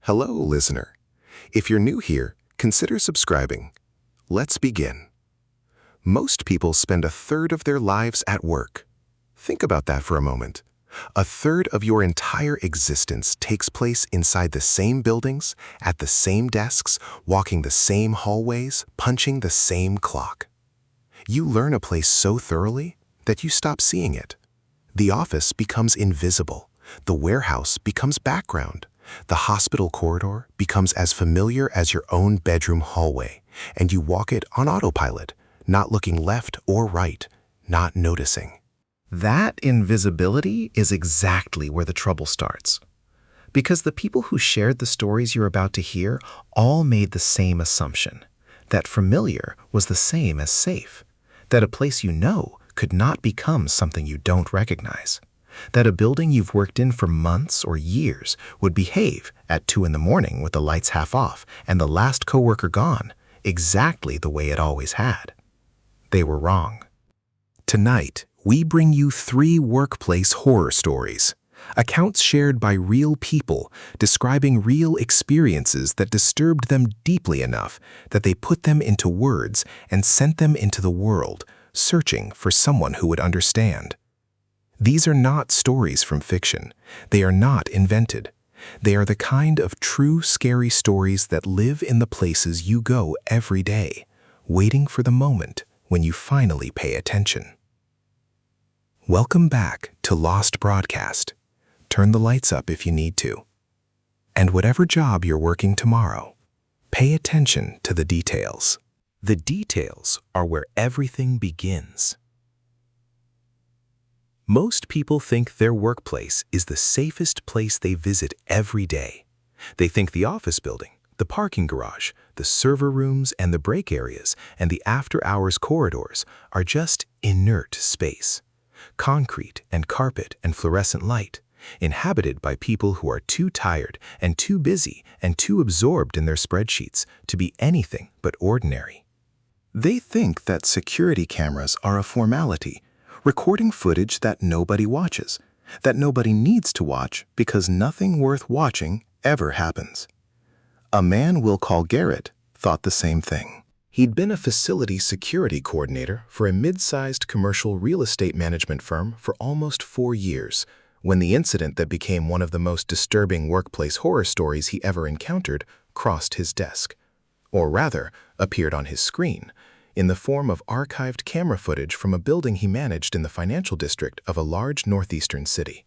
Hello, listener. If you're new here, consider subscribing. Let's begin. Most people spend a third of their lives at work. Think about that for a moment. A third of your entire existence takes place inside the same buildings, at the same desks, walking the same hallways, punching the same clock. You learn a place so thoroughly that you stop seeing it. The office becomes invisible. The warehouse becomes background. The hospital corridor becomes as familiar as your own bedroom hallway, and you walk it on autopilot, not looking left or right, not noticing. That invisibility is exactly where the trouble starts. Because the people who shared the stories you're about to hear all made the same assumption, that familiar was the same as safe, that a place you know could not become something you don't recognize, that a building you've worked in for months or years would behave at 2 in the morning with the lights half off and the last coworker gone exactly the way it always had. They were wrong. Tonight, we bring you 3 workplace horror stories, accounts shared by real people describing real experiences that disturbed them deeply enough that they put them into words and sent them into the world, searching for someone who would understand. These are not stories from fiction. They are not invented. They are the kind of true scary stories that live in the places you go every day, waiting for the moment when you finally pay attention. Welcome back to Lost Broadcast. Turn the lights up if you need to. And whatever job you're working tomorrow, pay attention to the details. The details are where everything begins. Most people think their workplace is the safest place they visit every day. They think the office building, the parking garage, the server rooms and the break areas, and the after-hours corridors are just inert space. Concrete and carpet and fluorescent light, inhabited by people who are too tired and too busy and too absorbed in their spreadsheets to be anything but ordinary. They think that security cameras are a formality, recording footage that nobody watches, that nobody needs to watch because nothing worth watching ever happens. A man we'll call Garrett thought the same thing. He'd been a facility security coordinator for a mid-sized commercial real estate management firm for almost 4 years, when the incident that became one of the most disturbing workplace horror stories he ever encountered crossed his desk. Or rather, appeared on his screen, in the form of archived camera footage from a building he managed in the financial district of a large northeastern city.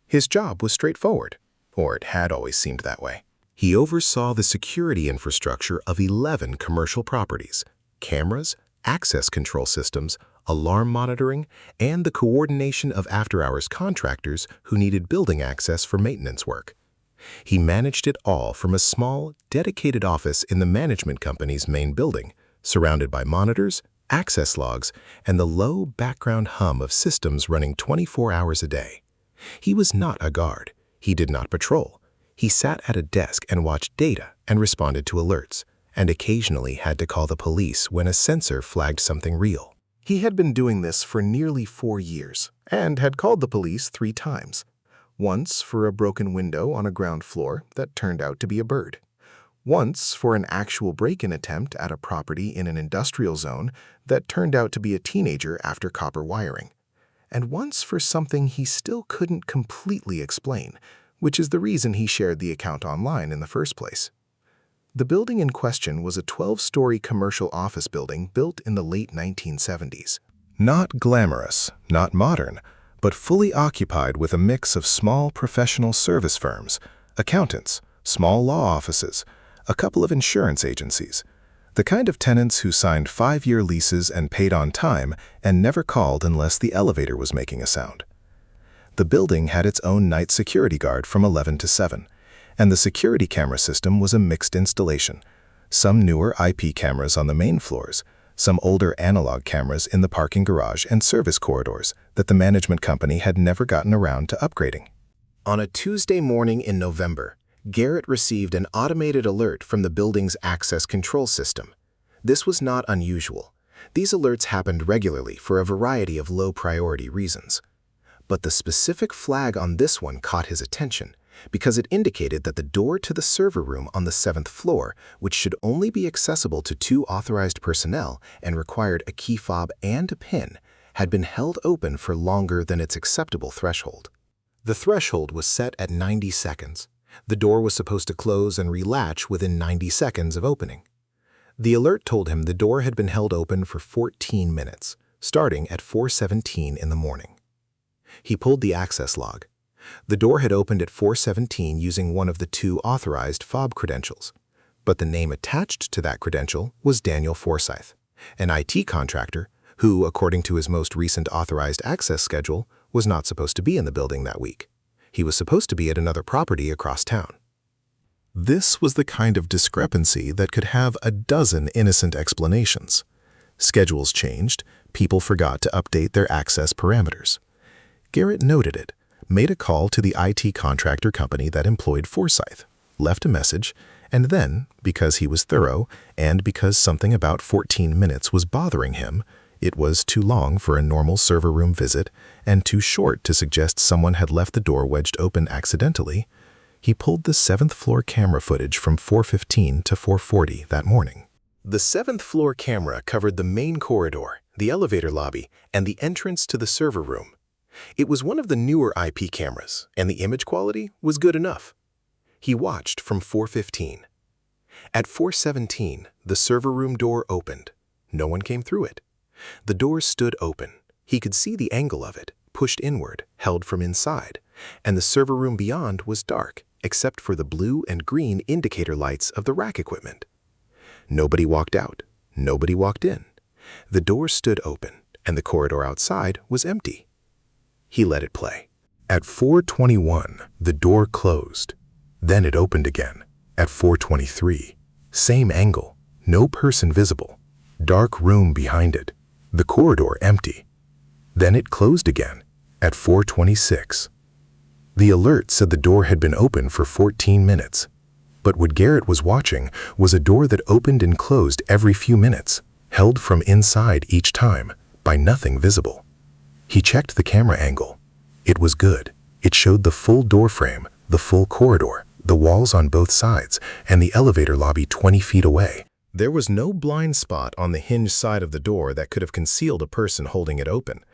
His job was straightforward, or it had always seemed that way. He oversaw the security infrastructure of 11 commercial properties, cameras, access control systems, alarm monitoring, and the coordination of after-hours contractors who needed building access for maintenance work. He managed it all from a small, dedicated office in the management company's main building, surrounded by monitors, access logs, and the low background hum of systems running 24 hours a day. He was not a guard. He did not patrol. He sat at a desk and watched data and responded to alerts, and occasionally had to call the police when a sensor flagged something real. He had been doing this for nearly 4 years, and had called the police 3 times. Once for a broken window on a ground floor that turned out to be a bird. Once for an actual break-in attempt at a property in an industrial zone that turned out to be a teenager after copper wiring. And once for something he still couldn't completely explain, which is the reason he shared the account online in the first place. The building in question was a 12-story commercial office building built in the late 1970s. Not glamorous, not modern, but fully occupied with a mix of small professional service firms, accountants, small law offices, a couple of insurance agencies, the kind of tenants who signed 5-year leases and paid on time and never called unless the elevator was making a sound. The building had its own night security guard from 11 to 7, and the security camera system was a mixed installation, some newer IP cameras on the main floors, some older analog cameras in the parking garage and service corridors that the management company had never gotten around to upgrading. On a Tuesday morning in November, Garrett received an automated alert from the building's access control system. This was not unusual. These alerts happened regularly for a variety of low-priority reasons. But the specific flag on this one caught his attention because it indicated that the door to the server room on the 7th floor, which should only be accessible to 2 authorized personnel and required a key fob and a PIN, had been held open for longer than its acceptable threshold. The threshold was set at 90 seconds. The door was supposed to close and relatch within 90 seconds of opening. The alert told him the door had been held open for 14 minutes, starting at 4:17 in the morning. He pulled the access log. The door had opened at 4:17 using one of the 2 authorized fob credentials, but the name attached to that credential was Daniel Forsyth, an IT contractor who, according to his most recent authorized access schedule, was not supposed to be in the building that week. He was supposed to be at another property across town. This was the kind of discrepancy that could have a dozen innocent explanations. Schedules changed, people forgot to update their access parameters. Garrett noted it, made a call to the IT contractor company that employed Forsyth, left a message, and then, because he was thorough and because something about 14 minutes was bothering him, it was too long for a normal server room visit and too short to suggest someone had left the door wedged open accidentally, he pulled the 7th floor camera footage from 4:15 to 4:40 that morning. The 7th floor camera covered the main corridor, the elevator lobby, and the entrance to the server room. It was one of the newer IP cameras, and the image quality was good enough. He watched from 4:15. At 4:17, the server room door opened. No one came through it. The door stood open. He could see the angle of it, pushed inward, held from inside, and the server room beyond was dark, except for the blue and green indicator lights of the rack equipment. Nobody walked out. Nobody walked in. The door stood open, and the corridor outside was empty. He let it play. At 4:21, the door closed. Then it opened again. At 4:23, same angle, no person visible. Dark room behind it. The corridor empty. Then it closed again. At 4:26. The alert said the door had been open for 14 minutes. But what Garrett was watching was a door that opened and closed every few minutes, held from inside each time, by nothing visible. He checked the camera angle. It was good. It showed the full door frame, the full corridor, the walls on both sides, and the elevator lobby 20 feet away. There was no blind spot on the hinge side of the door that could have concealed a person holding it open.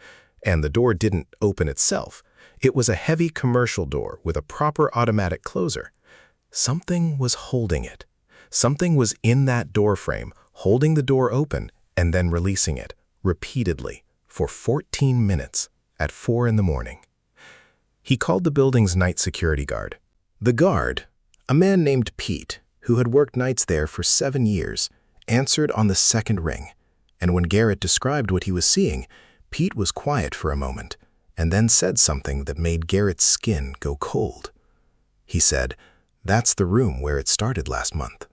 And the door didn't open itself. It was a heavy commercial door with a proper automatic closer. Something was holding it. Something was in that door frame, holding the door open and then releasing it, repeatedly, for 14 minutes, at 4 in the morning. He called the building's night security guard. The guard, a man named Pete, who had worked nights there for 7 years, answered on the second ring, and when Garrett described what he was seeing, Pete was quiet for a moment, and then said something that made Garrett's skin go cold. He said, "That's the room where it started last month."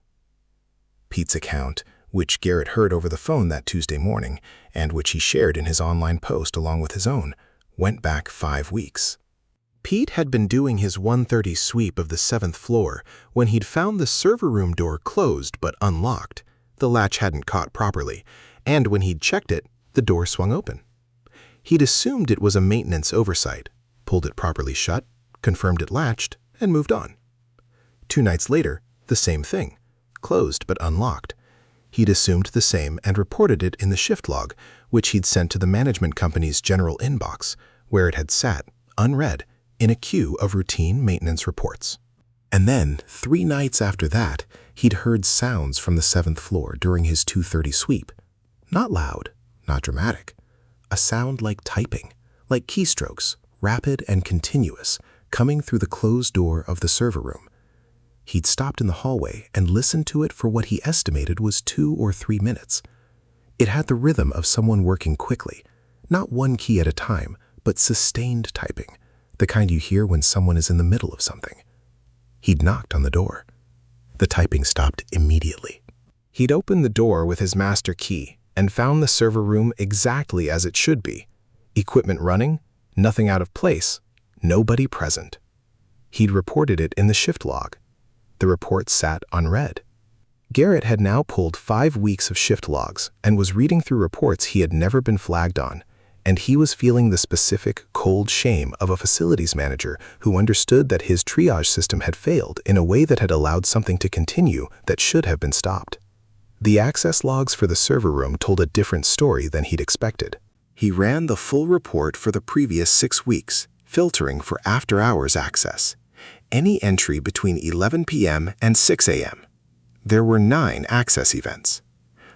Pete's account, which Garrett heard over the phone that Tuesday morning, and which he shared in his online post along with his own, went back 5 weeks. Pete had been doing his 1:30 sweep of the 7th floor when he'd found the server room door closed but unlocked. The latch hadn't caught properly, and when he'd checked it, the door swung open. He'd assumed it was a maintenance oversight, pulled it properly shut, confirmed it latched, and moved on. 2 nights later, the same thing, closed but unlocked. He'd assumed the same and reported it in the shift log, which he'd sent to the management company's general inbox, where it had sat, unread, in a queue of routine maintenance reports. And then, 3 nights after that, he'd heard sounds from the 7th floor during his 2:30 sweep. Not loud, not dramatic. A sound like typing, like keystrokes, rapid and continuous, coming through the closed door of the server room. He'd stopped in the hallway and listened to it for what he estimated was 2 or 3 minutes. It had the rhythm of someone working quickly, not one key at a time, but sustained typing, the kind you hear when someone is in the middle of something. He'd knocked on the door. The typing stopped immediately. He'd opened the door with his master key and found the server room exactly as it should be. Equipment running, nothing out of place, nobody present. He'd reported it in the shift log. The report sat unread. Garrett had now pulled 5 weeks of shift logs and was reading through reports he had never been flagged on, and he was feeling the specific, cold shame of a facilities manager who understood that his triage system had failed in a way that had allowed something to continue that should have been stopped. The access logs for the server room told a different story than he'd expected. He ran the full report for the previous 6 weeks, filtering for after-hours access. Any entry between 11 p.m. and 6 a.m. There were 9 access events.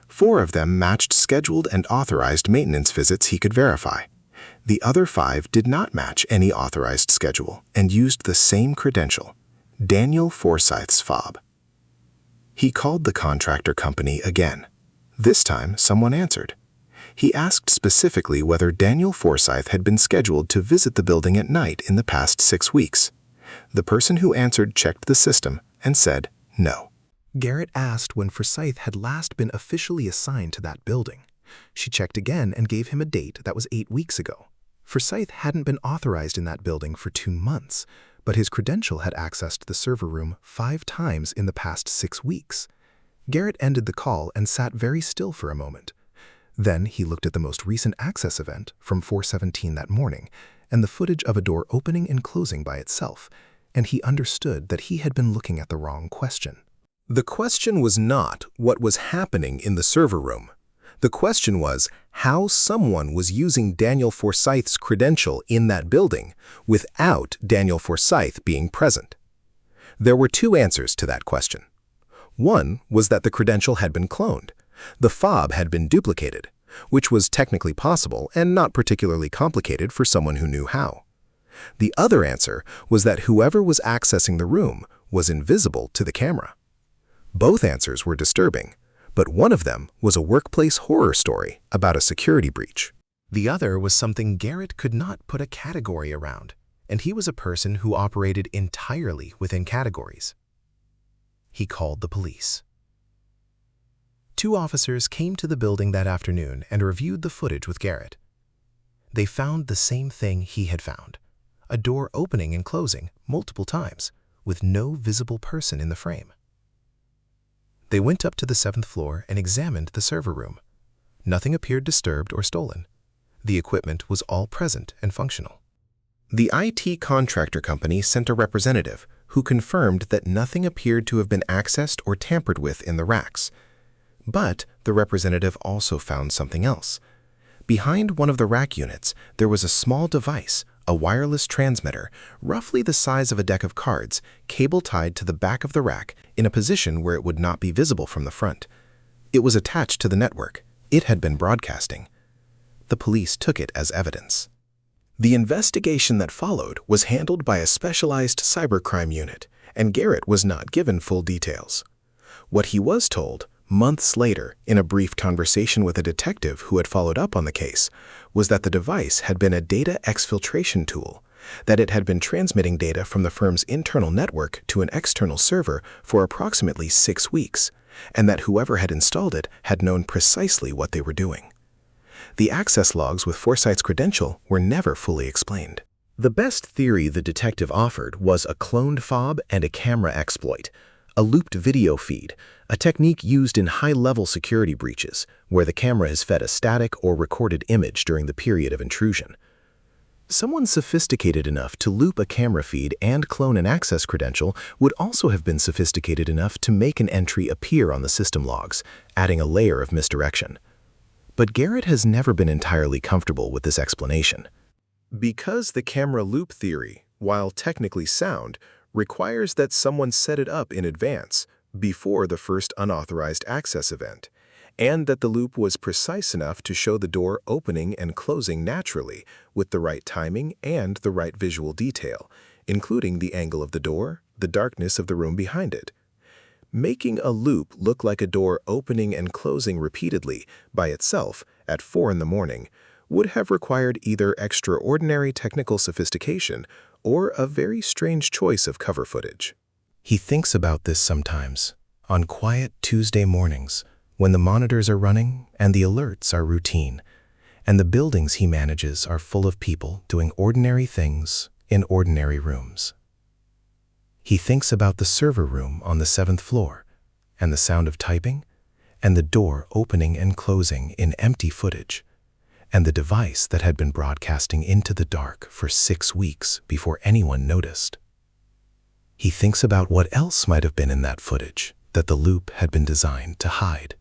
4 of them matched scheduled and authorized maintenance visits he could verify. The other 5 did not match any authorized schedule and used the same credential, Daniel Forsyth's fob. He called the contractor company again. This time, someone answered. He asked specifically whether Daniel Forsyth had been scheduled to visit the building at night in the past 6 weeks. The person who answered checked the system and said no. Garrett asked when Forsyth had last been officially assigned to that building. She checked again and gave him a date that was 8 weeks ago. Forsyth hadn't been authorized in that building for 2 months, but his credential had accessed the server room 5 times in the past 6 weeks. Garrett ended the call and sat very still for a moment. Then he looked at the most recent access event from 4:17 that morning and the footage of a door opening and closing by itself, and he understood that he had been looking at the wrong question. The question was not what was happening in the server room. The question was how someone was using Daniel Forsyth's credential in that building without Daniel Forsyth being present. There were 2 answers to that question. One was that the credential had been cloned. The fob had been duplicated, which was technically possible and not particularly complicated for someone who knew how. The other answer was that whoever was accessing the room was invisible to the camera. Both answers were disturbing, but one of them was a workplace horror story about a security breach. The other was something Garrett could not put a category around, and he was a person who operated entirely within categories. He called the police. 2 officers came to the building that afternoon and reviewed the footage with Garrett. They found the same thing he had found, a door opening and closing multiple times with no visible person in the frame. They went up to the 7th floor and examined the server room. Nothing appeared disturbed or stolen. The equipment was all present and functional. The IT contractor company sent a representative who confirmed that nothing appeared to have been accessed or tampered with in the racks. But the representative also found something else. Behind one of the rack units, there was a small device, a wireless transmitter, roughly the size of a deck of cards, cable tied to the back of the rack in a position where it would not be visible from the front. It was attached to the network. It had been broadcasting. The police took it as evidence. The investigation that followed was handled by a specialized cybercrime unit, and Garrett was not given full details. What he was told, months later, in a brief conversation with a detective who had followed up on the case, was that the device had been a data exfiltration tool, that it had been transmitting data from the firm's internal network to an external server for approximately 6 weeks, and that whoever had installed it had known precisely what they were doing. The access logs with Forsyth's credential were never fully explained. The best theory the detective offered was a cloned fob and a camera exploit, a looped video feed, a technique used in high-level security breaches, where the camera is fed a static or recorded image during the period of intrusion. Someone sophisticated enough to loop a camera feed and clone an access credential would also have been sophisticated enough to make an entry appear on the system logs, adding a layer of misdirection. But Garrett has never been entirely comfortable with this explanation. Because the camera loop theory, while technically sound, requires that someone set it up in advance, before the first unauthorized access event, and that the loop was precise enough to show the door opening and closing naturally with the right timing and the right visual detail, including the angle of the door, the darkness of the room behind it. Making a loop look like a door opening and closing repeatedly by itself at 4 in the morning would have required either extraordinary technical sophistication or a very strange choice of cover footage. He thinks about this sometimes, on quiet Tuesday mornings, when the monitors are running and the alerts are routine, and the buildings he manages are full of people doing ordinary things in ordinary rooms. He thinks about the server room on the 7th floor, and the sound of typing, and the door opening and closing in empty footage, and the device that had been broadcasting into the dark for 6 weeks before anyone noticed. He thinks about what else might have been in that footage that the loop had been designed to hide.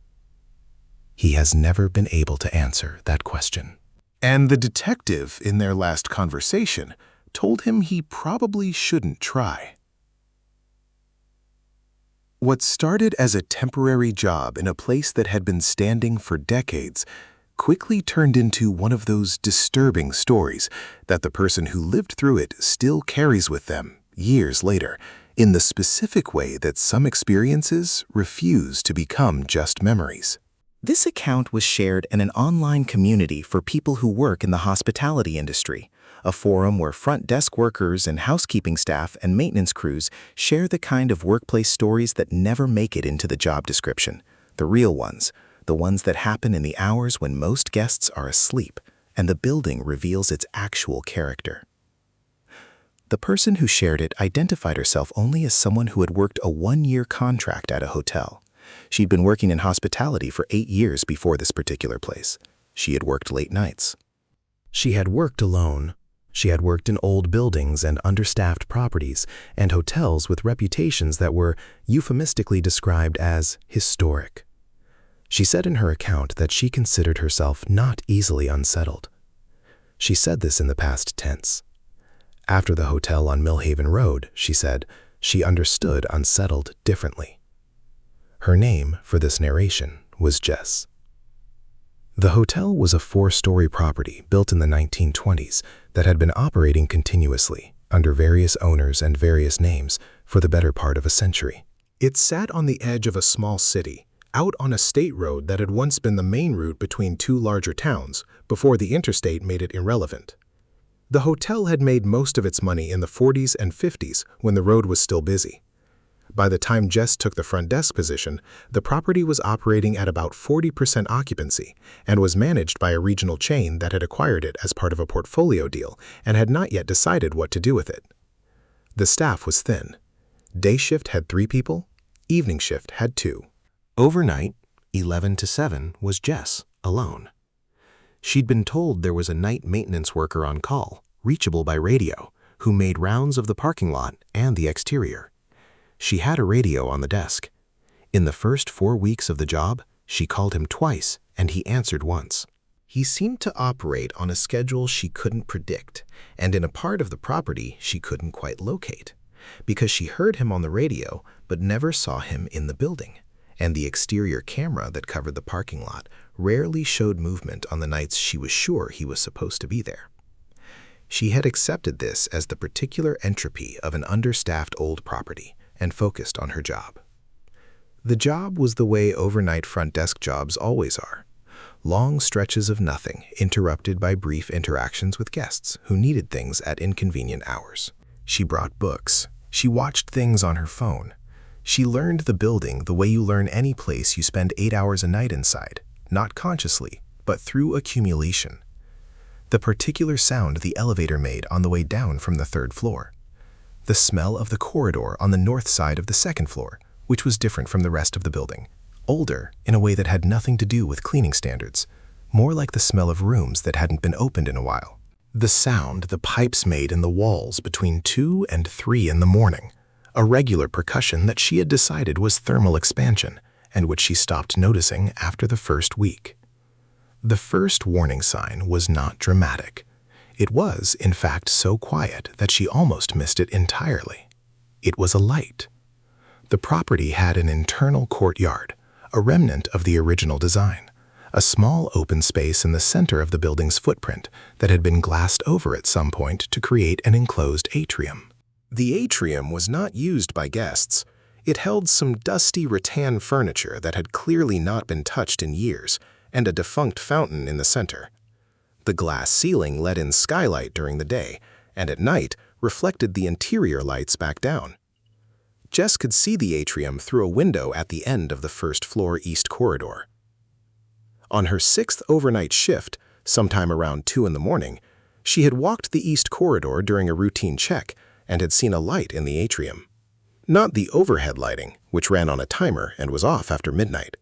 He has never been able to answer that question. And the detective, in their last conversation, told him he probably shouldn't try. What started as a temporary job in a place that had been standing for decades quickly turned into one of those disturbing stories that the person who lived through it still carries with them years later, in the specific way that some experiences refuse to become just memories. This account was shared in an online community for people who work in the hospitality industry, a forum where front desk workers and housekeeping staff and maintenance crews share the kind of workplace stories that never make it into the job description, the real ones, the ones that happen in the hours when most guests are asleep and the building reveals its actual character. The person who shared it identified herself only as someone who had worked a 1-year contract at a hotel. She'd been working in hospitality for 8 years before this particular place. She had worked late nights. She had worked alone. She had worked in old buildings and understaffed properties and hotels with reputations that were euphemistically described as historic. She said in her account that she considered herself not easily unsettled. She said this in the past tense. After the hotel on Millhaven Road, she said, she understood unsettled differently. Her name for this narration was Jess. The hotel was a 4-story property built in the 1920s that had been operating continuously under various owners and various names for the better part of a century. It sat on the edge of a small city, out on a state road that had once been the main route between 2 larger towns before the interstate made it irrelevant. The hotel had made most of its money in the 40s and 50s when the road was still busy. By the time Jess took the front desk position, the property was operating at about 40% occupancy and was managed by a regional chain that had acquired it as part of a portfolio deal and had not yet decided what to do with it. The staff was thin. Day shift had 3 people, evening shift had 2. Overnight, 11 to 7, was Jess, alone. She'd been told there was a night maintenance worker on call, reachable by radio, who made rounds of the parking lot and the exterior. She had a radio on the desk. In the first 4 weeks of the job, she called him twice, and he answered once. He seemed to operate on a schedule she couldn't predict, and in a part of the property she couldn't quite locate, because she heard him on the radio but never saw him in the building, and the exterior camera that covered the parking lot rarely showed movement on the nights she was sure he was supposed to be there. She had accepted this as the particular entropy of an understaffed old property and focused on her job. The job was the way overnight front desk jobs always are. Long stretches of nothing interrupted by brief interactions with guests who needed things at inconvenient hours. She brought books. She watched things on her phone. She learned the building the way you learn any place you spend 8 hours a night inside, not consciously, but through accumulation. The particular sound the elevator made on the way down from the 3rd floor. The smell of the corridor on the north side of the 2nd floor, which was different from the rest of the building. Older in a way that had nothing to do with cleaning standards, more like the smell of rooms that hadn't been opened in a while. The sound the pipes made in the walls between 2 and 3 in the morning, a regular percussion that she had decided was thermal expansion and which she stopped noticing after the first week. The first warning sign was not dramatic. It was, in fact, so quiet that she almost missed it entirely. It was a light. The property had an internal courtyard, a remnant of the original design, a small open space in the center of the building's footprint that had been glassed over at some point to create an enclosed atrium. The atrium was not used by guests. It held some dusty rattan furniture that had clearly not been touched in years, and a defunct fountain in the center. The glass ceiling let in skylight during the day, and at night reflected the interior lights back down. Jess could see the atrium through a window at the end of the 1st floor east corridor. On her 6th overnight shift, sometime around 2 in the morning, she had walked the east corridor during a routine check and had seen a light in the atrium. Not the overhead lighting, which ran on a timer and was off after midnight.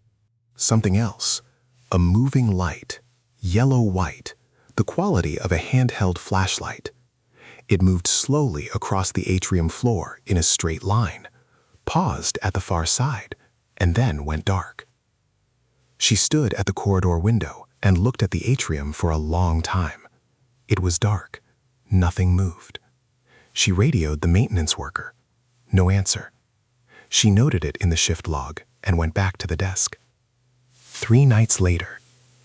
Something else, a moving light, yellow-white, the quality of a handheld flashlight. It moved slowly across the atrium floor in a straight line, paused at the far side, and then went dark. She stood at the corridor window and looked at the atrium for a long time. It was dark. Nothing moved. She radioed the maintenance worker. No answer. She noted it in the shift log and went back to the desk. 3 nights later,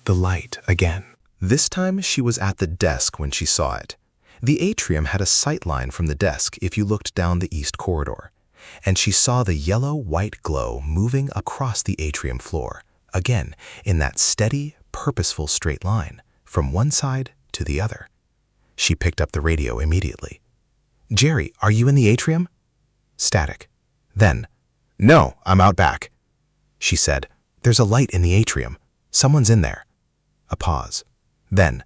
the light again. This time she was at the desk when she saw it. The atrium had a sight line from the desk if you looked down the east corridor, and she saw the yellow-white glow moving across the atrium floor, again in that steady, purposeful straight line, from one side to the other. She picked up the radio immediately. "Jerry, are you in the atrium?" Static. Then, "No, I'm out back." She said, "There's a light in the atrium. Someone's in there." A pause. Then,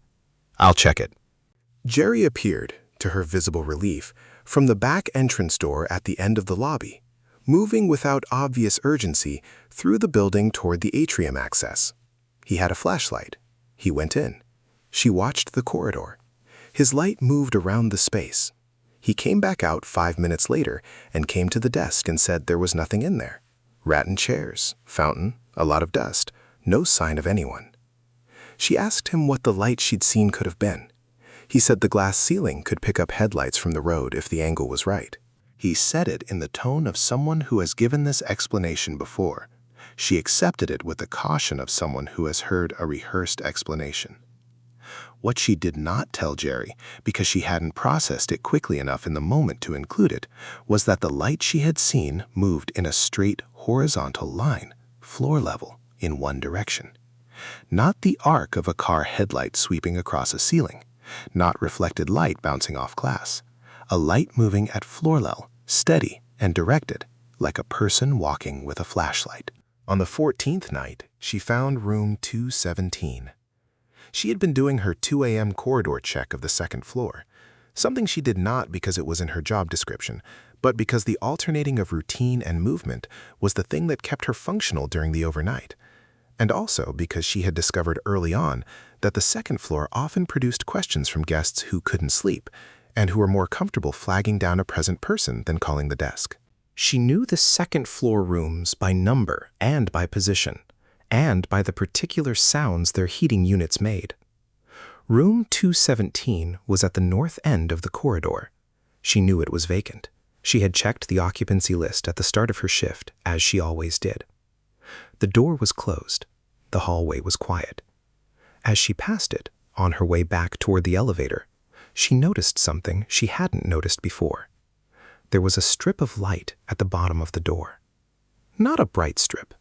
"I'll check it." Jerry appeared, to her visible relief, from the back entrance door at the end of the lobby, moving without obvious urgency through the building toward the atrium access. He had a flashlight. He went in. She watched the corridor. His light moved around the space. He came back out 5 minutes later and came to the desk and said there was nothing in there. Rattan chairs, fountain, a lot of dust, no sign of anyone. She asked him what the light she'd seen could have been. He said the glass ceiling could pick up headlights from the road if the angle was right. He said it in the tone of someone who has given this explanation before. She accepted it with the caution of someone who has heard a rehearsed explanation. What she did not tell Jerry, because she hadn't processed it quickly enough in the moment to include it, was that the light she had seen moved in a straight, horizontal line, floor level, in one direction. Not the arc of a car headlight sweeping across a ceiling, not reflected light bouncing off glass. A light moving at floor level, steady and directed, like a person walking with a flashlight. On the 14th night, she found room 217. She had been doing her 2 a.m. corridor check of the second floor, something she did not because it was in her job description, but because the alternating of routine and movement was the thing that kept her functional during the overnight, and also because she had discovered early on that the second floor often produced questions from guests who couldn't sleep and who were more comfortable flagging down a present person than calling the desk. She knew the second floor rooms by number and by position, and by the particular sounds their heating units made. Room 217 was at the north end of the corridor. She knew it was vacant. She had checked the occupancy list at the start of her shift, as she always did. The door was closed. The hallway was quiet. As she passed it, on her way back toward the elevator, she noticed something she hadn't noticed before. There was a strip of light at the bottom of the door. Not a bright strip,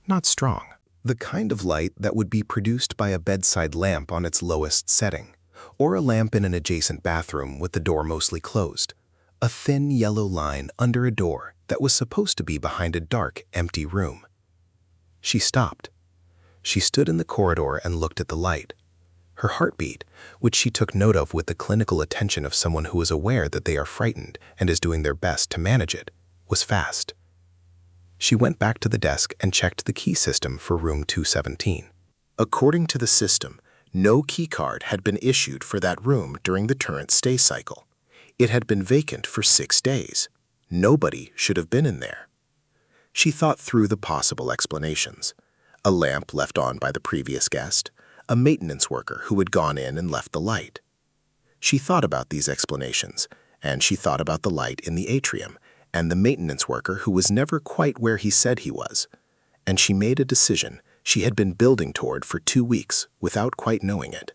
not strong. The kind of light that would be produced by a bedside lamp on its lowest setting, or a lamp in an adjacent bathroom with the door mostly closed. A thin yellow line under a door that was supposed to be behind a dark, empty room. She stopped. She stood in the corridor and looked at the light. Her heartbeat, which she took note of with the clinical attention of someone who is aware that they are frightened and is doing their best to manage it, was fast. She went back to the desk and checked the key system for room 217. According to the system, no key card had been issued for that room during the current stay cycle. It had been vacant for 6 days. Nobody should have been in there. She thought through the possible explanations. A lamp left on by the previous guest, a maintenance worker who had gone in and left the light. She thought about these explanations, and she thought about the light in the atrium and the maintenance worker who was never quite where he said he was. And she made a decision she had been building toward for 2 weeks without quite knowing it.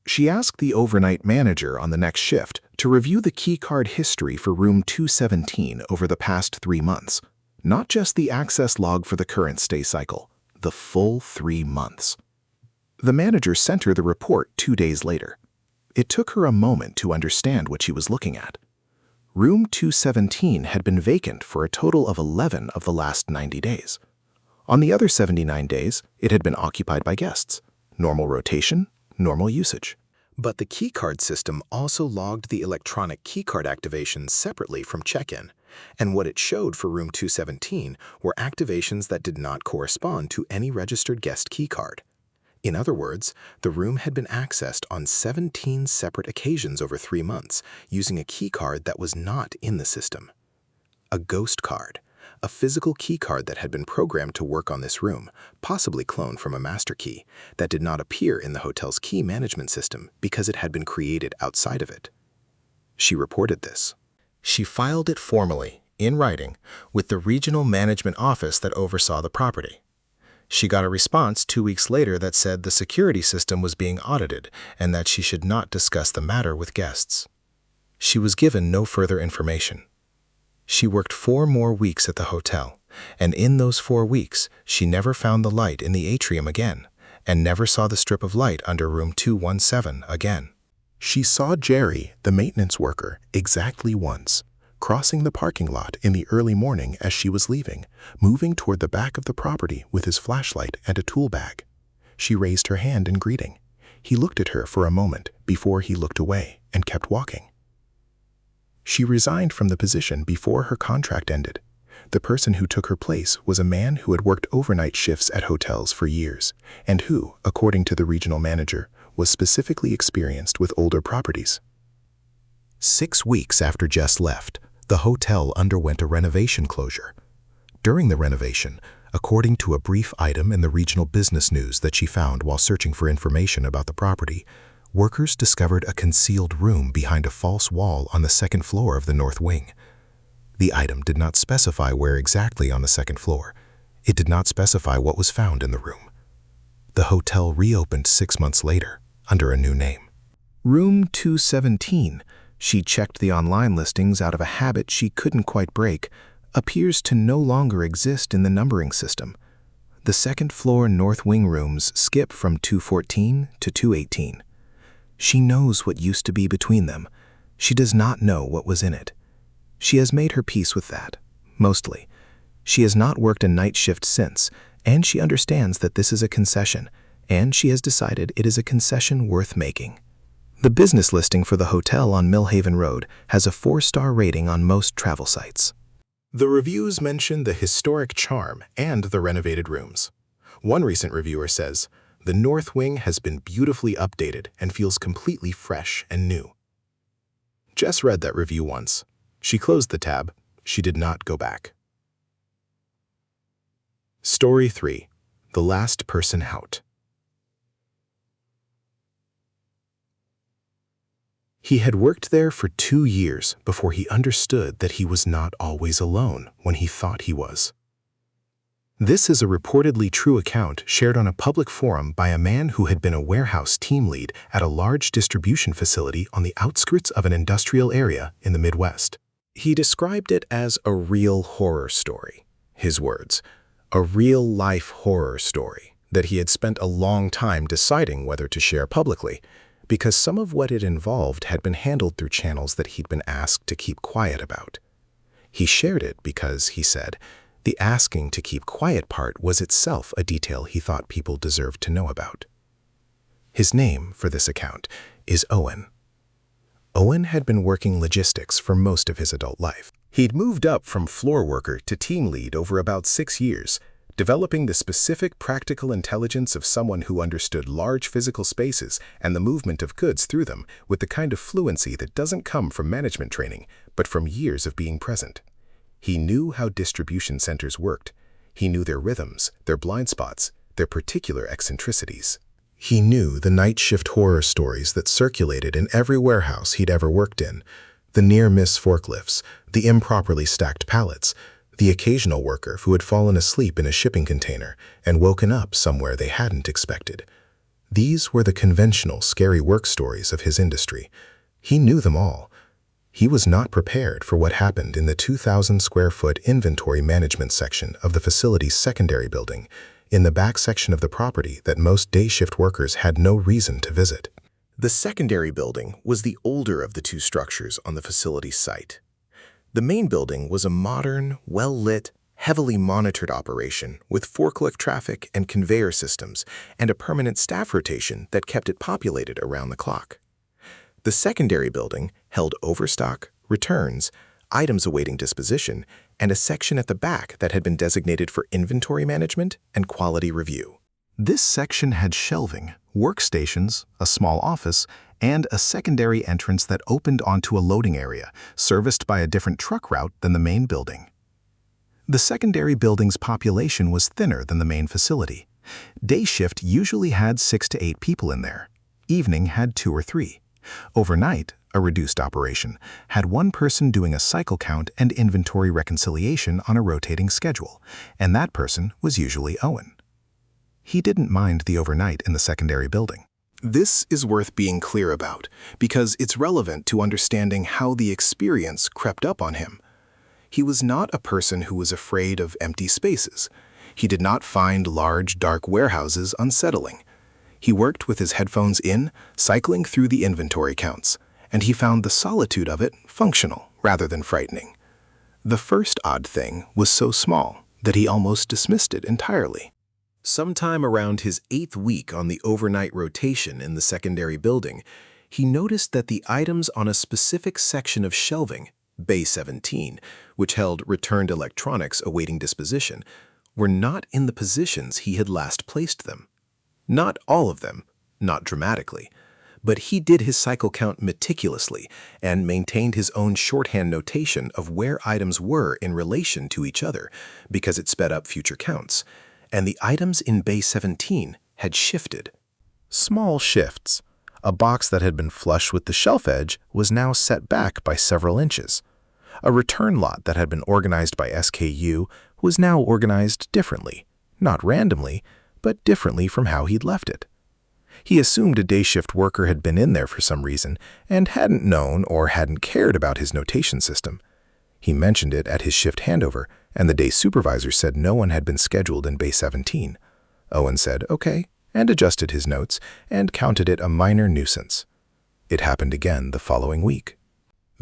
She asked the overnight manager on the next shift to review the keycard history for room 217 over the past 3 months, not just the access log for the current stay cycle, the full 3 months. The manager sent her the report 2 days later. It took her a moment to understand what she was looking at. Room 217 had been vacant for a total of 11 of the last 90 days. On the other 79 days, it had been occupied by guests. Normal rotation, normal usage. But the keycard system also logged the electronic keycard activations separately from check-in, and what it showed for room 217 were activations that did not correspond to any registered guest keycard. In other words, the room had been accessed on 17 separate occasions over 3 months using a key card that was not in the system. A ghost card, a physical key card that had been programmed to work on this room, possibly cloned from a master key, that did not appear in the hotel's key management system because it had been created outside of it. She reported this. She filed it formally, in writing, with the regional management office that oversaw the property. She got a response 2 weeks later that said the security system was being audited and that she should not discuss the matter with guests. She was given no further information. She worked 4 more weeks at the hotel, and in those 4 weeks, she never found the light in the atrium again, and never saw the strip of light under room 217 again. She saw Jerry, the maintenance worker, exactly once, crossing the parking lot in the early morning as she was leaving, moving toward the back of the property with his flashlight and a tool bag. She raised her hand in greeting. He looked at her for a moment before he looked away and kept walking. She resigned from the position before her contract ended. The person who took her place was a man who had worked overnight shifts at hotels for years, and who, according to the regional manager, was specifically experienced with older properties. 6 weeks after Jess left, the hotel underwent a renovation closure. During the renovation, according to a brief item in the regional business news that she found while searching for information about the property, workers discovered a concealed room behind a false wall on the 2nd floor of the north wing. The item did not specify where exactly on the 2nd floor. It did not specify what was found in the room. The hotel reopened 6 months later, under a new name. Room 217, she checked the online listings out of a habit she couldn't quite break, appears to no longer exist in the numbering system. The 2nd floor north wing rooms skip from 214 to 218. She knows what used to be between them. She does not know what was in it. She has made her peace with that, mostly. She has not worked a night shift since, and she understands that this is a concession, and she has decided it is a concession worth making. The business listing for the hotel on Millhaven Road has a 4-star rating on most travel sites. The reviews mention the historic charm and the renovated rooms. One recent reviewer says, "The north wing has been beautifully updated and feels completely fresh and new." Jess read that review once. She closed the tab. She did not go back. Story 3. The Last Person Out. He had worked there for 2 years before he understood that he was not always alone when he thought he was. This is a reportedly true account shared on a public forum by a man who had been a warehouse team lead at a large distribution facility on the outskirts of an industrial area in the Midwest. He described it as a real horror story. His words, a real-life horror story that he had spent a long time deciding whether to share publicly, because some of what it involved had been handled through channels that he'd been asked to keep quiet about. He shared it because, he said, the asking to keep quiet part was itself a detail he thought people deserved to know about. His name for this account is Owen. Owen had been working logistics for most of his adult life. He'd moved up from floor worker to team lead over about 6 years, developing the specific practical intelligence of someone who understood large physical spaces and the movement of goods through them with the kind of fluency that doesn't come from management training, but from years of being present. He knew how distribution centers worked. He knew their rhythms, their blind spots, their particular eccentricities. He knew the night shift horror stories that circulated in every warehouse he'd ever worked in, the near-miss forklifts, the improperly stacked pallets, the occasional worker who had fallen asleep in a shipping container and woken up somewhere they hadn't expected. These were the conventional, scary work stories of his industry. He knew them all. He was not prepared for what happened in the 2,000-square-foot inventory management section of the facility's secondary building, in the back section of the property that most day-shift workers had no reason to visit. The secondary building was the older of the 2 structures on the facility's site. The main building was a modern, well-lit, heavily monitored operation with forklift traffic and conveyor systems and a permanent staff rotation that kept it populated around the clock. The secondary building held overstock, returns, items awaiting disposition, and a section at the back that had been designated for inventory management and quality review. This section had shelving, workstations, a small office, and a secondary entrance that opened onto a loading area, serviced by a different truck route than the main building. The secondary building's population was thinner than the main facility. Day shift usually had 6 to 8 people in there. Evening had 2 or 3. Overnight, a reduced operation, had 1 person doing a cycle count and inventory reconciliation on a rotating schedule, and that person was usually Owen. He didn't mind the overnight in the secondary building. This is worth being clear about, because it's relevant to understanding how the experience crept up on him. He was not a person who was afraid of empty spaces. He did not find large, dark warehouses unsettling. He worked with his headphones in, cycling through the inventory counts, and he found the solitude of it functional rather than frightening. The first odd thing was so small that he almost dismissed it entirely. Sometime around his 8th week on the overnight rotation in the secondary building, he noticed that the items on a specific section of shelving, Bay 17, which held returned electronics awaiting disposition, were not in the positions he had last placed them. Not all of them, not dramatically, but he did his cycle count meticulously and maintained his own shorthand notation of where items were in relation to each other because it sped up future counts, and the items in Bay 17 had shifted. Small shifts. A box that had been flush with the shelf edge was now set back by several inches. A return lot that had been organized by SKU was now organized differently, not randomly, but differently from how he'd left it. He assumed a day shift worker had been in there for some reason and hadn't known or hadn't cared about his notation system. He mentioned it at his shift handover, and the day supervisor said no one had been scheduled in Bay 17. Owen said, okay, and adjusted his notes and counted it a minor nuisance. It happened again the following week.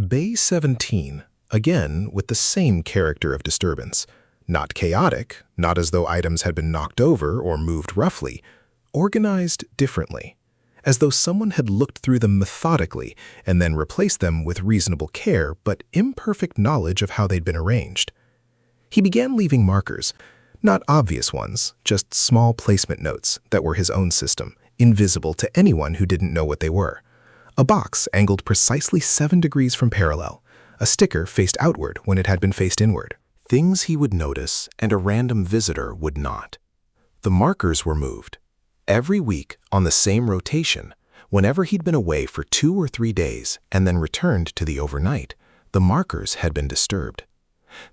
Bay 17, again with the same character of disturbance. Not chaotic, not as though items had been knocked over or moved roughly, organized differently, as though someone had looked through them methodically and then replaced them with reasonable care but imperfect knowledge of how they'd been arranged. He began leaving markers, not obvious ones, just small placement notes that were his own system, invisible to anyone who didn't know what they were. A box angled precisely 7 degrees from parallel, a sticker faced outward when it had been faced inward. Things he would notice and a random visitor would not. The markers were moved. Every week, on the same rotation, whenever he'd been away for 2 or 3 days and then returned to the overnight, the markers had been disturbed.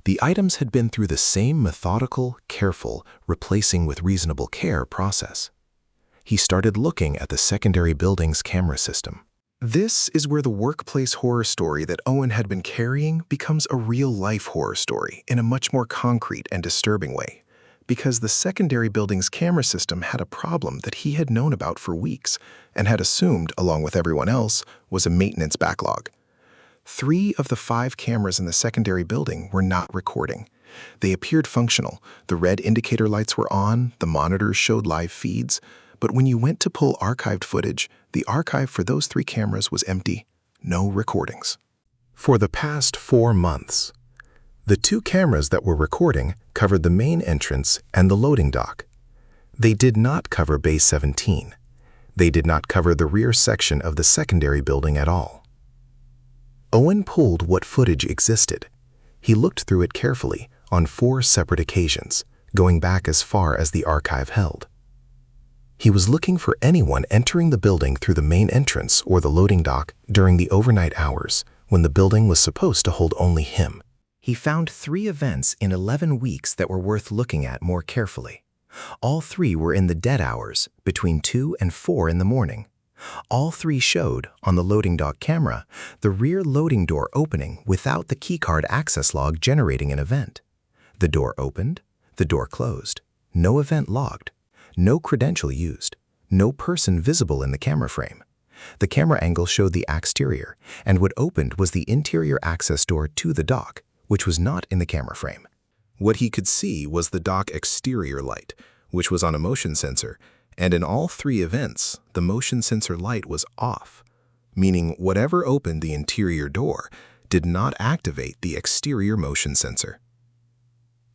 The items had been through the same methodical, careful, replacing with reasonable care process. He started looking at the secondary building's camera system. This is where the workplace horror story that Owen had been carrying becomes a real-life horror story in a much more concrete and disturbing way, because the secondary building's camera system had a problem that he had known about for weeks and had assumed, along with everyone else, was a maintenance backlog. 3 of the 5 cameras in the secondary building were not recording. They appeared functional. The red indicator lights were on, the monitors showed live feeds, but when you went to pull archived footage, the archive for those 3 cameras was empty. No recordings. For the past 4 months, the 2 cameras that were recording covered the main entrance and the loading dock. They did not cover Bay 17. They did not cover the rear section of the secondary building at all. Owen pulled what footage existed. He looked through it carefully on 4 separate occasions, going back as far as the archive held. He was looking for anyone entering the building through the main entrance or the loading dock during the overnight hours when the building was supposed to hold only him. He found 3 events in 11 weeks that were worth looking at more carefully. All 3 were in the dead hours, between 2 and 4 in the morning. All 3 showed, on the loading dock camera, the rear loading door opening without the keycard access log generating an event. The door opened, the door closed, no event logged, no credential used, no person visible in the camera frame. The camera angle showed the exterior, and what opened was the interior access door to the dock, which was not in the camera frame. What he could see was the dock exterior light, which was on a motion sensor, and in all 3 events, the motion sensor light was off, meaning whatever opened the interior door did not activate the exterior motion sensor.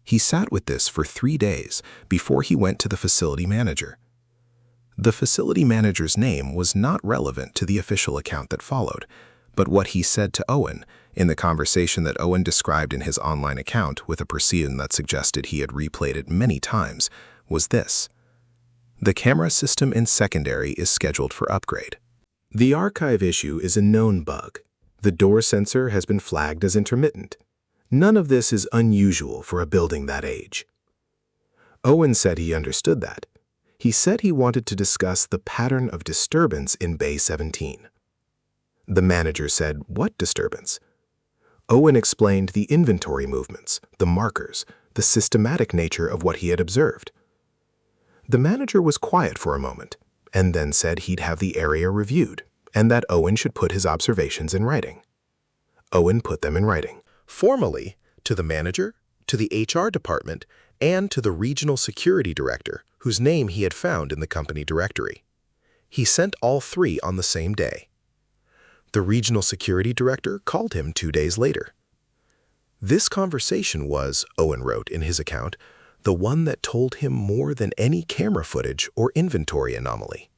He sat with this for 3 days before he went to the facility manager. The facility manager's name was not relevant to the official account that followed, but what he said to Owen, in the conversation that Owen described in his online account with a precision that suggested he had replayed it many times, was this: "The camera system in secondary is scheduled for upgrade. The archive issue is a known bug. The door sensor has been flagged as intermittent. None of this is unusual for a building that age." Owen said he understood that. He said he wanted to discuss the pattern of disturbance in Bay 17. The manager said, "What disturbance?" Owen explained the inventory movements, the markers, the systematic nature of what he had observed. The manager was quiet for a moment, and then said he'd have the area reviewed, and that Owen should put his observations in writing. Owen put them in writing, formally, to the manager, to the HR department, and to the regional security director, whose name he had found in the company directory. He sent all three on the same day. The regional security director called him 2 days later. This conversation was, Owen wrote in his account, the one that told him more than any camera footage or inventory anomaly.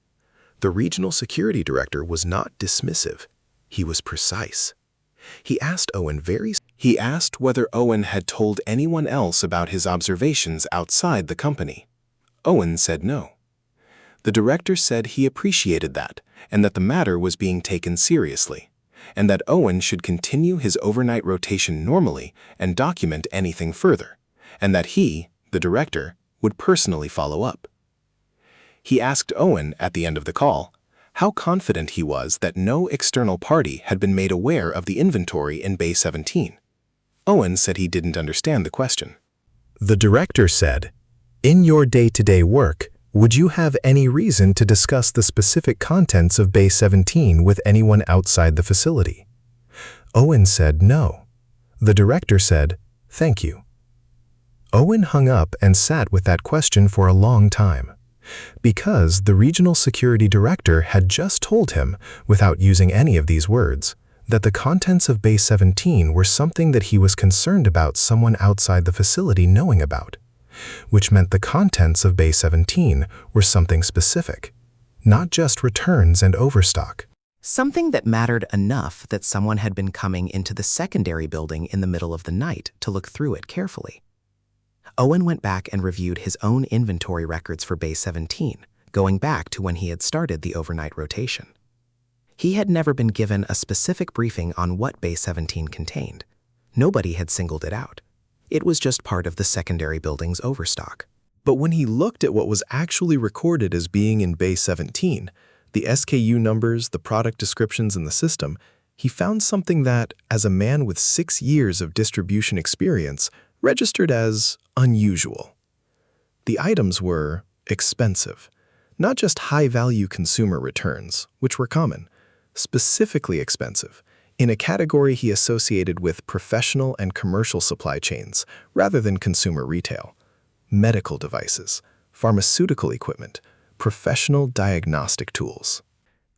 The regional security director was not dismissive. He was precise. He asked whether Owen had told anyone else about his observations outside the company. Owen said no. The director said he appreciated that, and that the matter was being taken seriously, and that Owen should continue his overnight rotation normally and document anything further, and that he, the director, would personally follow up. He asked Owen at the end of the call how confident he was that no external party had been made aware of the inventory in Bay 17. Owen said he didn't understand the question. The director said, "In your day-to-day work, would you have any reason to discuss the specific contents of Bay 17 with anyone outside the facility?" Owen said no. The director said, "Thank you." Owen hung up and sat with that question for a long time, because the regional security director had just told him, without using any of these words, that the contents of Bay 17 were something that he was concerned about someone outside the facility knowing about, which meant the contents of Bay 17 were something specific, not just returns and overstock. Something that mattered enough that someone had been coming into the secondary building in the middle of the night to look through it carefully. Owen went back and reviewed his own inventory records for Bay 17, going back to when he had started the overnight rotation. He had never been given a specific briefing on what Bay 17 contained. Nobody had singled it out. It was just part of the secondary building's overstock. But when he looked at what was actually recorded as being in Bay 17, the SKU numbers, the product descriptions in the system, he found something that, as a man with 6 years of distribution experience, registered as unusual. The items were expensive, not just high-value consumer returns, which were common, specifically expensive, in a category he associated with professional and commercial supply chains rather than consumer retail. Medical devices, pharmaceutical equipment, professional diagnostic tools.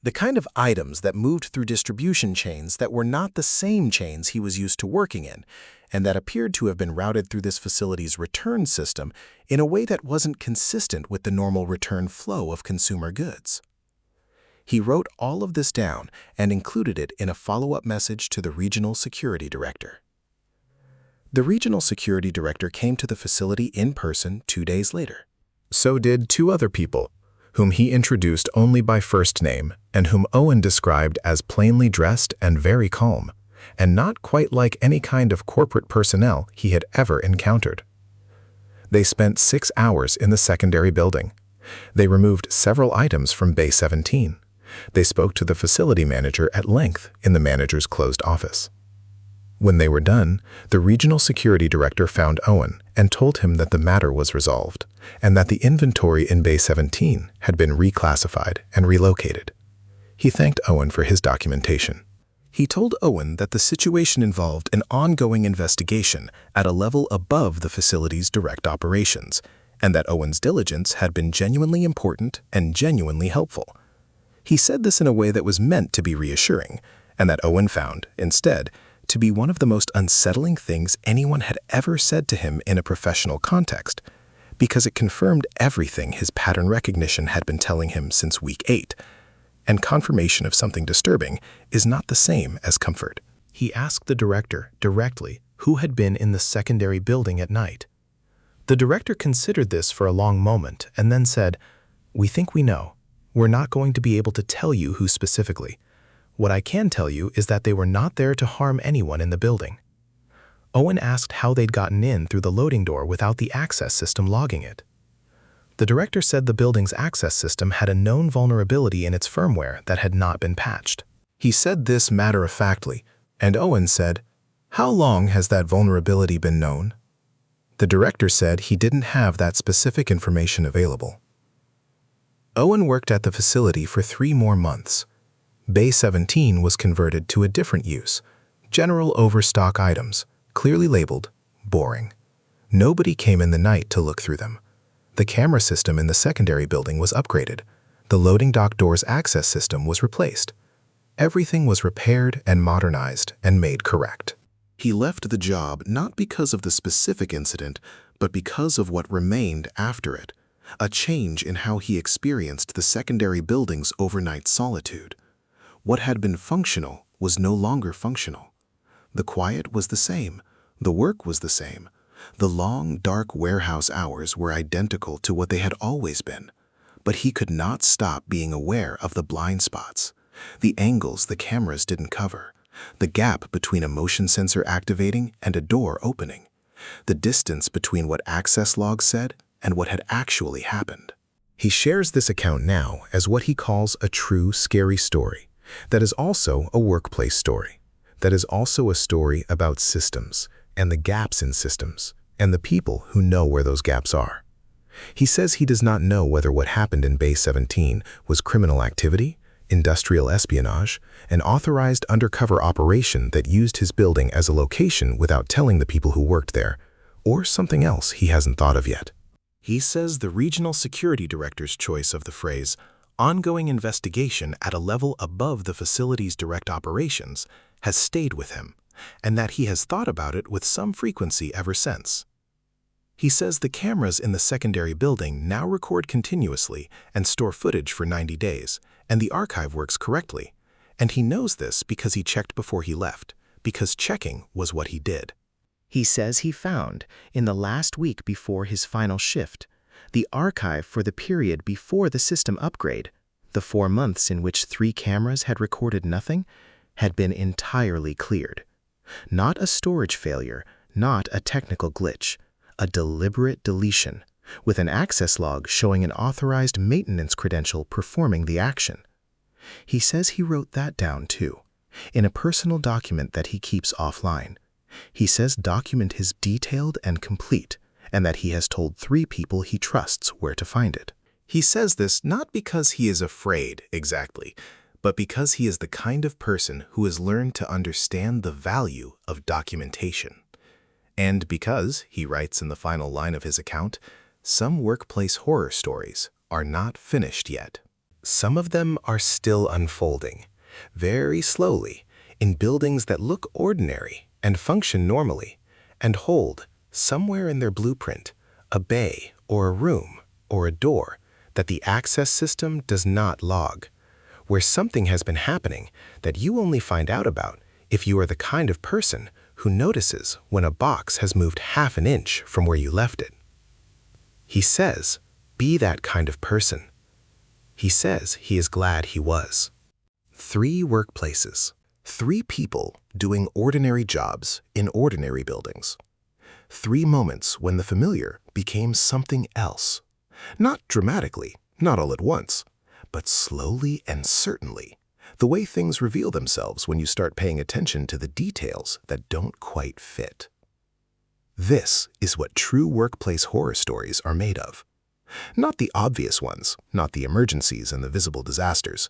The kind of items that moved through distribution chains that were not the same chains he was used to working in, and that appeared to have been routed through this facility's return system in a way that wasn't consistent with the normal return flow of consumer goods. He wrote all of this down and included it in a follow-up message to the regional security director. The regional security director came to the facility in person 2 days later. So did 2 other people, whom he introduced only by first name and whom Owen described as plainly dressed and very calm, and not quite like any kind of corporate personnel he had ever encountered. They spent 6 hours in the secondary building. They removed several items from Bay 17. They spoke to the facility manager at length in the manager's closed office. When they were done, the regional security director found Owen and told him that the matter was resolved and that the inventory in Bay 17 had been reclassified and relocated. He thanked Owen for his documentation. He told Owen that the situation involved an ongoing investigation at a level above the facility's direct operations, and that Owen's diligence had been genuinely important and genuinely helpful. He said this in a way that was meant to be reassuring, and that Owen found, instead, to be one of the most unsettling things anyone had ever said to him in a professional context, because it confirmed everything his pattern recognition had been telling him since week 8. And confirmation of something disturbing is not the same as comfort. He asked the director directly who had been in the secondary building at night. The director considered this for a long moment and then said, "We think we know. We're not going to be able to tell you who specifically. What I can tell you is that they were not there to harm anyone in the building." Owen asked how they'd gotten in through the loading door without the access system logging it. The director said the building's access system had a known vulnerability in its firmware that had not been patched. He said this matter-of-factly, and Owen said, "How long has that vulnerability been known?" The director said he didn't have that specific information available. Owen worked at the facility for 3 more months. Bay 17 was converted to a different use, general overstock items, clearly labeled, boring. Nobody came in the night to look through them. The camera system in the secondary building was upgraded. The loading dock doors access system was replaced. Everything was repaired and modernized and made correct. He left the job not because of the specific incident, but because of what remained after it, a change in how he experienced the secondary building's overnight solitude. What had been functional was no longer functional. The quiet was the same. The work was the same. The long, dark warehouse hours were identical to what they had always been. But he could not stop being aware of the blind spots, the angles the cameras didn't cover, the gap between a motion sensor activating and a door opening, the distance between what access logs said and what had actually happened. He shares this account now as what he calls a true scary story, that is also a workplace story, that is also a story about systems and the gaps in systems and the people who know where those gaps are. He says he does not know whether what happened in Bay 17 was criminal activity, industrial espionage, an authorized undercover operation that used his building as a location without telling the people who worked there, or something else he hasn't thought of yet. He says the regional security director's choice of the phrase, ongoing investigation at a level above the facility's direct operations, has stayed with him, and that he has thought about it with some frequency ever since. He says the cameras in the secondary building now record continuously and store footage for 90 days, and the archive works correctly. And he knows this because he checked before he left, because checking was what he did. He says he found, in the last week before his final shift, the archive for the period before the system upgrade, the 4 months in which 3 cameras had recorded nothing, had been entirely cleared. Not a storage failure, not a technical glitch, a deliberate deletion, with an access log showing an authorized maintenance credential performing the action. He says he wrote that down too, in a personal document that he keeps offline. He says document is detailed and complete, and that he has told 3 people he trusts where to find it. He says this not because he is afraid, exactly, but because he is the kind of person who has learned to understand the value of documentation. And because, he writes in the final line of his account, some workplace horror stories are not finished yet. Some of them are still unfolding, very slowly, in buildings that look ordinary and function normally, and hold, somewhere in their blueprint, a bay or a room or a door that the access system does not log, where something has been happening that you only find out about if you are the kind of person who notices when a box has moved half an inch from where you left it. He says, be that kind of person. He says he is glad he was. 3 workplaces, 3 people doing ordinary jobs in ordinary buildings. 3 moments when the familiar became something else. Not dramatically, not all at once, but slowly and certainly, the way things reveal themselves when you start paying attention to the details that don't quite fit. This is what true workplace horror stories are made of. Not the obvious ones, not the emergencies and the visible disasters.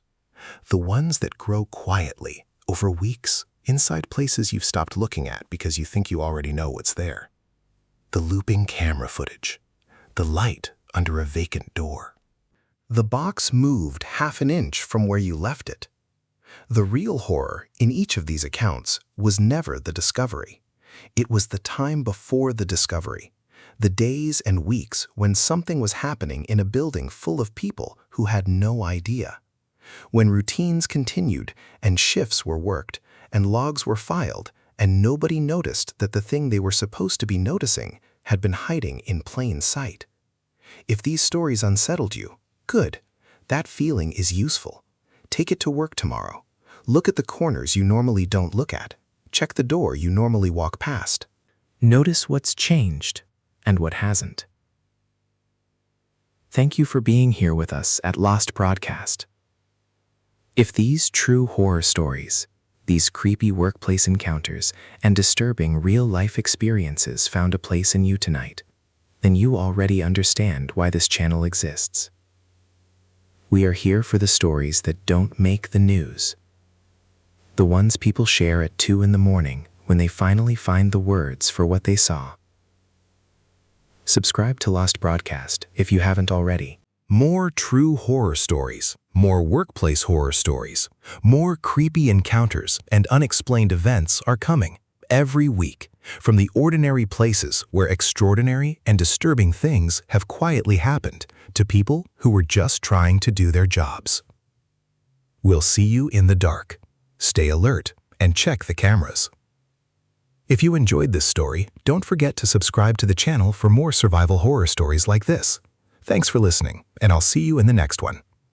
The ones that grow quietly, over weeks, inside places you've stopped looking at because you think you already know what's there. The looping camera footage. The light under a vacant door. The box moved half an inch from where you left it. The real horror in each of these accounts was never the discovery. It was the time before the discovery, The days and weeks when something was happening in a building full of people who had no idea. When routines continued and shifts were worked and logs were filed and nobody noticed that the thing they were supposed to be noticing had been hiding in plain sight. If these stories unsettled you, good. That feeling is useful. Take it to work tomorrow. Look at the corners you normally don't look at. Check the door you normally walk past. Notice what's changed and what hasn't. Thank you for being here with us at Lost Broadcast. If these true horror stories, these creepy workplace encounters, and disturbing real-life experiences found a place in you tonight, then you already understand why this channel exists. We are here for the stories that don't make the news. The ones people share at 2 in the morning when they finally find the words for what they saw. Subscribe to Lost Broadcast if you haven't already. More true horror stories, more workplace horror stories, more creepy encounters and unexplained events are coming every week from the ordinary places where extraordinary and disturbing things have quietly happened to people who were just trying to do their jobs. We'll see you in the dark. Stay alert and check the cameras. If you enjoyed this story, don't forget to subscribe to the channel for more survival horror stories like this. Thanks for listening, and I'll see you in the next one.